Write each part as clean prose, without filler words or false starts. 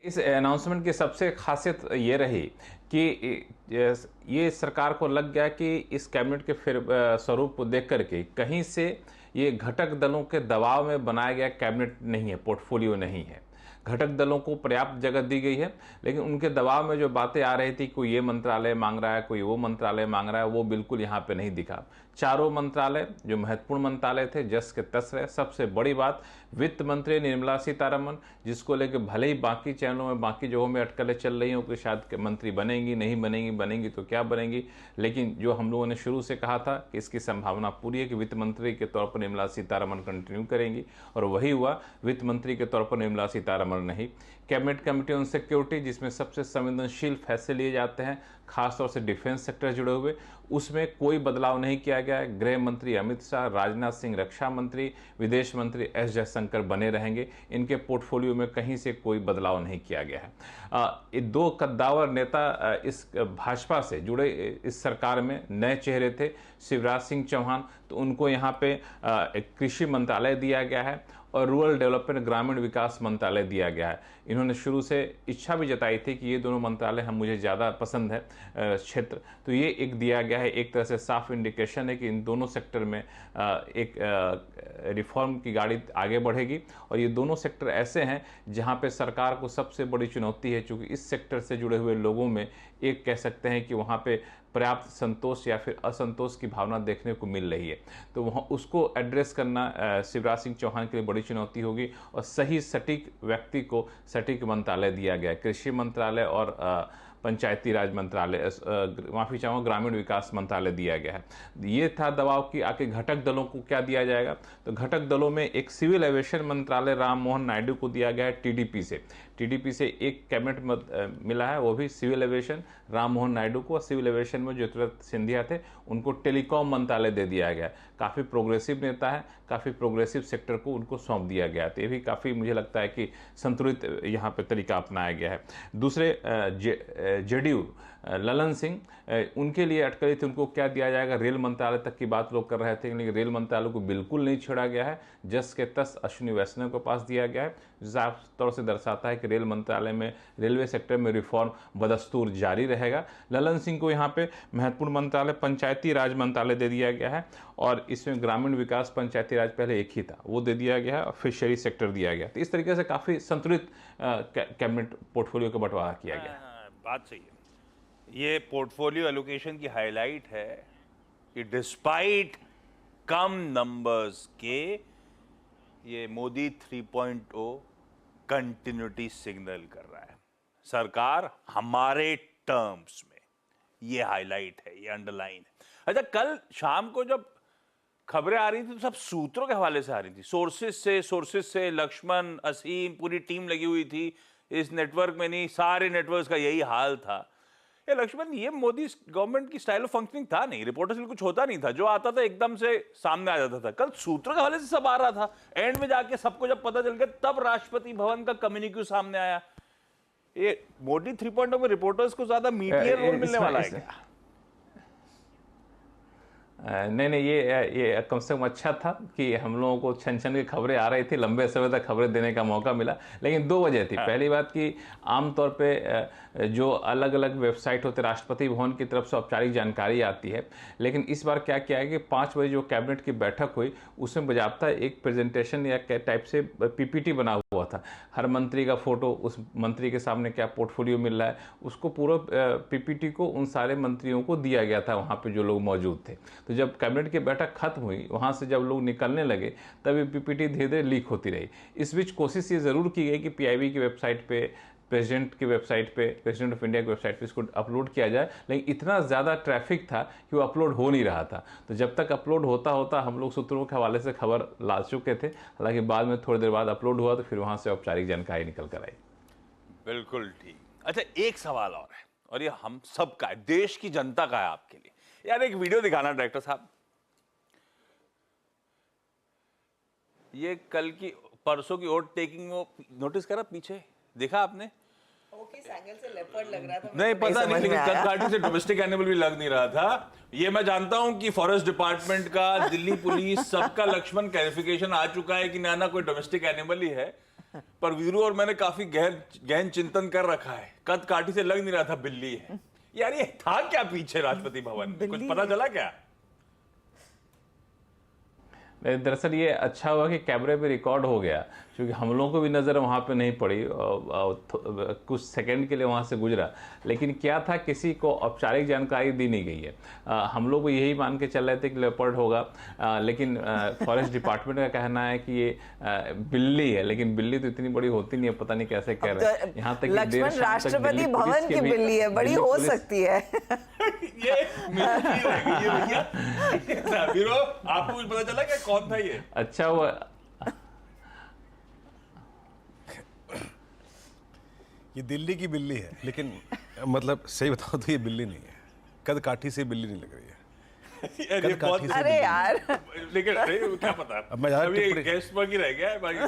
इस अनाउंसमेंट की सबसे खासियत ये रही कि ये सरकार को लग गया कि इस कैबिनेट के फिर स्वरूप को देख करके कहीं से ये घटक दलों के दबाव में बनाया गया कैबिनेट नहीं है, पोर्टफोलियो नहीं है। घटक दलों को पर्याप्त जगह दी गई है, लेकिन उनके दबाव में जो बातें आ रही थी, कोई ये मंत्रालय मांग रहा है, कोई वो मंत्रालय मांग रहा है, वो बिल्कुल यहाँ पे नहीं दिखा। चारों मंत्रालय जो महत्वपूर्ण मंत्रालय थे जस के तस रहे। सबसे बड़ी बात, वित्त मंत्री निर्मला सीतारमण, जिसको लेकर भले ही बाकी चैनलों में बाकी जगहों में अटकलें चल रही हों कि शायद मंत्री बनेंगी नहीं बनेंगी, बनेंगी तो क्या बनेंगी, लेकिन जो हम लोगों ने शुरू से कहा था कि इसकी संभावना पूरी है कि वित्त मंत्री के तौर पर निर्मला सीतारमण कंटिन्यू करेंगी, और वही हुआ। वित्त मंत्री के तौर पर निर्मला सीतारमण नहीं। कैबिनेट कमेटी ऑन सिक्योरिटी, जिसमें सबसे संवेदनशील फैसले लिए जाते हैं, खासतौर से डिफेंस सेक्टर जुड़े हुए, उसमें कोई बदलाव नहीं किया गया है। गृह मंत्री अमित शाह, राजनाथ सिंह, रक्षा मंत्री, विदेश मंत्री एस जयशंकर बने रहेंगे। इनके पोर्टफोलियो में कहीं से कोई बदलाव नहीं किया गया है। ये दो कद्दावर नेता इस भाजपा से जुड़े इस सरकार में नए चेहरे थे। शिवराज सिंह चौहान, तो उनको यहाँ पे एक कृषि मंत्रालय दिया गया है और रूरल डेवलपमेंट ग्रामीण विकास मंत्रालय दिया गया है। इन्होंने शुरू से इच्छा भी जताई थी कि ये दोनों मंत्रालय मुझे ज़्यादा पसंद है क्षेत्र, तो ये एक दिया गया है। एक तरह से साफ इंडिकेशन है कि इन दोनों सेक्टर में एक रिफॉर्म की गाड़ी आगे बढ़ेगी, और ये दोनों सेक्टर ऐसे हैं जहां पे सरकार को सबसे बड़ी चुनौती है, क्योंकि इस सेक्टर से जुड़े हुए लोगों में एक कह सकते हैं कि वहाँ पे पर्याप्त संतोष या फिर असंतोष की भावना देखने को मिल रही है। तो वहाँ उसको एड्रेस करना शिवराज सिंह चौहान के लिए बड़ी चुनौती होगी, और सही सटीक व्यक्ति को सटीक मंत्रालय दिया गया। कृषि मंत्रालय और पंचायती राज मंत्रालय, माफ़ी चाहूँगा, ग्रामीण विकास मंत्रालय दिया गया है। ये था दबाव कि आके घटक दलों को क्या दिया जाएगा। तो घटक दलों में एक सिविल एविएशन मंत्रालय राम मोहन नायडू को दिया गया है टीडीपी से एक कैबिनेट मिला है, वो भी सिविल एविएशन राम मोहन नायडू को। और सिविल एविएशन में ज्योतिरादित्य सिंधिया थे, उनको टेलीकॉम मंत्रालय दे दिया गया। काफ़ी प्रोग्रेसिव नेता है, काफ़ी प्रोग्रेसिव सेक्टर को उनको सौंप दिया गया। तो ये भी काफ़ी मुझे लगता है कि संतुलित यहाँ पे तरीका अपनाया गया है। दूसरे जेडीयू ललन सिंह, उनके लिए अटकली थी, उनको क्या दिया जाएगा। रेल मंत्रालय तक की बात लोग कर रहे थे, लेकिन रेल मंत्रालय को बिल्कुल नहीं छेड़ा गया है। जस के तस अश्विनी वैष्णव के पास दिया गया है, साफ तौर से दर्शाता है कि रेल मंत्रालय में, रेलवे सेक्टर में रिफॉर्म बदस्तूर जारी रहेगा। ललन सिंह को यहाँ पे महत्वपूर्ण मंत्रालय पंचायती राज मंत्रालय दे दिया गया है, और इसमें ग्रामीण विकास पंचायती राज पहले एक ही था, वो दे दिया गया है, और फिशरी सेक्टर दिया गया। तो इस तरीके से काफ़ी संतुलित कैबिनेट पोर्टफोलियो का बंटवारा किया गया। बात सही है। ये पोर्टफोलियो एलोकेशन की हाईलाइट है कि डिस्पाइट कम नंबर्स के ये मोदी 3.0 कंटिन्यूटी सिग्नल कर रहा है। सरकार हमारे टर्म्स में, ये हाईलाइट है, ये अंडरलाइन है। अच्छा, कल शाम को जब खबरें आ रही थी तो सब सूत्रों के हवाले से आ रही थी, सोर्सेस से लक्ष्मण, असीम, पूरी टीम लगी हुई थी इस नेटवर्क में। नहीं, सारे नेटवर्क्स का यही हाल था। ये लक्ष्मण, ये मोदी गवर्नमेंट की स्टाइल ऑफ फंक्शनिंग था नहीं। रिपोर्टर्स के कुछ होता नहीं था, जो आता था एकदम से सामने आ जाता था। कल सूत्रों के हवाले से सब आ रहा था, एंड में जाके सबको जब पता चल गया तब राष्ट्रपति भवन का कम्युनिक्यू सामने आया। ये मोदी 3.0 में रिपोर्टर्स को ज्यादा मीडिया रोल मिलने वाला है क्या? नहीं, ये कम से कम अच्छा था कि हम लोगों को छन छन की खबरें आ रही थी, लंबे समय तक खबरें देने का मौका मिला। लेकिन दो वजह थी। पहली बात कि आमतौर पे जो अलग अलग वेबसाइट होते, राष्ट्रपति भवन की तरफ से औपचारिक जानकारी आती है, लेकिन इस बार क्या किया है कि 5 बजे जो कैबिनेट की बैठक हुई, उसमें बजाबता एक प्रेजेंटेशन या टाइप से पीपीटी बना हुआ था। हर मंत्री का फोटो, उस मंत्री के सामने क्या पोर्टफोलियो मिल रहा है, उसको पूरा पीपीटी को उन सारे मंत्रियों को दिया गया था, वहाँ पर जो लोग मौजूद थे। तो जब कैबिनेट की बैठक खत्म हुई, वहाँ से जब लोग निकलने लगे, तब ये पीपीटी धीरे धीरे लीक होती रही। इस बीच कोशिश ये ज़रूर की गई कि पीआईबी की वेबसाइट पे, प्रेसिडेंट की वेबसाइट पे, प्रेसिडेंट ऑफ इंडिया की वेबसाइट पे इसको अपलोड किया जाए, लेकिन इतना ज़्यादा ट्रैफिक था कि वो अपलोड हो नहीं रहा था। तो जब तक अपलोड होता होता हम लोग सूत्रों के हवाले से खबर ला चुके थे। हालांकि बाद में थोड़ी देर बाद अपलोड हुआ, तो फिर वहाँ से औपचारिक जानकारी निकल कर आई। बिल्कुल ठीक। अच्छा, एक सवाल और है, और ये हम सब का है, देश की जनता का है आपके लिए। यार एक वीडियो दिखाना डायरेक्टर साहब। ये कल की, परसों की ओट टेकिंग, वो नोटिस करा पीछे, देखा आपने? किस एंगल से लेपर्ड लग रहा था नहीं पता नहीं, लेकिन कंकाटी से डोमेस्टिक एनिमल भी लग नहीं रहा था। ये मैं जानता हूं कि फॉरेस्ट डिपार्टमेंट का, दिल्ली पुलिस, सबका लक्ष्मण क्लैरिफिकेशन आ चुका है कि ना कोई डोमेस्टिक एनिमल ही है। पर वीरू और मैंने काफी गहन चिंतन कर रखा है, कद काठी से लग नहीं रहा था बिल्ली है। यार ये था क्या पीछे राष्ट्रपति भवन में, कुछ पता चला क्या? दरअसल ये अच्छा हुआ कि कैमरे पे रिकॉर्ड हो गया, क्योंकि हम लोगों को भी नज़र वहाँ पे नहीं पड़ी कुछ सेकंड के लिए वहाँ से गुजरा, लेकिन क्या था किसी को औपचारिक जानकारी दी नहीं गई है। हम लोग यही मान के चल रहे थे कि लेपर्ड होगा, लेकिन फॉरेस्ट डिपार्टमेंट का कहना है कि ये बिल्ली है, लेकिन बिल्ली तो इतनी बड़ी होती नहीं है, पता नहीं कैसे कह रहे हैं। यहाँ तक कि देर शाम तक राष्ट्रपति भवन की बिल्ली है, बड़ी हो सकती है। ये भैया आपको कुछ पता चला क्या कौन था ये? अच्छा हुआ ये दिल्ली की बिल्ली है, लेकिन मतलब सही बताओ तो ये बिल्ली नहीं है, कद काठी से बिल्ली नहीं लग रही है। ये बहुत अरे यार, लेकिन क्या पता, अब मैं ज्यादा अभी टिप्पणी- गेस्ट वर्क ही रह गया है बाकी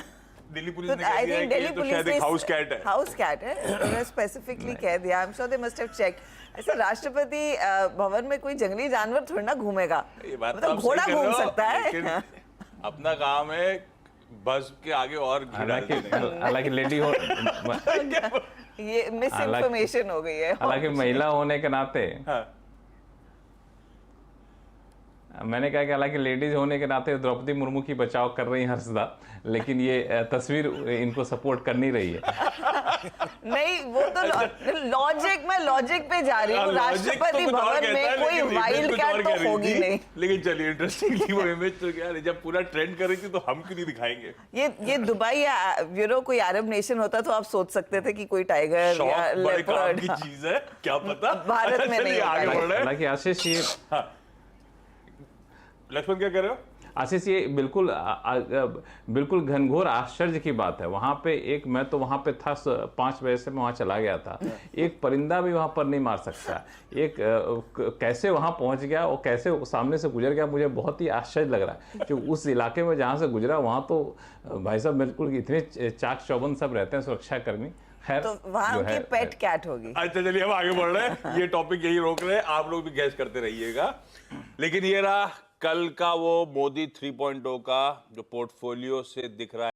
दिल्ली पुलिस ने कह आई दिया है थिंक कि दिल्ली ये तो पुलिस शायद एक हाउस कैट है। हाउस कैट है, उन्होंने स्पेसिफिकली कह दिया। I am sure they must have check. ऐसा राष्ट्रपति भवन में कोई जंगली जानवर थोड़ी ना घूमेगा, ये बात तो मतलब आप सही घोड़ा कह रहे घूम हो, सकता है। लेकिन अपना काम है बस के आगे और घिरा देने। हालांकि लेडी हो ये मिस इन्फॉर्मेशन हो गई है। हालांकि महिला होने के नाते हाँ। मैंने कहा कि हालांकि लेडीज होने के नाते द्रौपदी मुर्मू की बचाव कर रही हैं हर्षदा, लेकिन ये तस्वीर इनको सपोर्ट कर नहीं रही है। नहीं, वो तो लॉजिक पे जा रही हूँ। राष्ट्रपति भवन में कोई वाइल्ड कैट तो होगी नहीं। लेकिन चलिए इंटरेस्टिंग थी वो इमेज, तो यार जब पूरा ट्रेंड कर रही थी तो हम क्यों नहीं दिखाएंगे? ये दुबई या कोई अरब नेशन होता तो आप सोच सकते थे कि कोई टाइगर या बड़े काम लेपर्ड। की चीज है, क्या पता। भारत में नहीं आगे होगा। बढ़ रहे हैं। हालांकि आशीष ये लक्ष्मण क्या कह रहे हो? आशीष ये बिल्कुल घनघोर आश्चर्य की बात है। वहां पे मैं तो वहां पे था 5 बजे से मैं वहां चला गया था, एक परिंदा भी वहां पर नहीं मार सकता। कैसे वहां पहुंच गया और कैसे सामने से गुजर गया, मुझे बहुत ही आश्चर्य लग रहा है कि उस इलाके में जहां से गुजरा वहां तो भाई साहब बिल्कुल इतने चाक चौबंद सब रहते हैं सुरक्षा कर्मी। तो वहां की पेट कैट होगी। अच्छा चलिए हम आगे बढ़ रहे हैं, ये टॉपिक यही रोक रहे हैं, आप लोग भी गैस करते रहिएगा। लेकिन ये रहा कल का वो मोदी 3.0 का जो पोर्टफोलियो से दिख रहा है।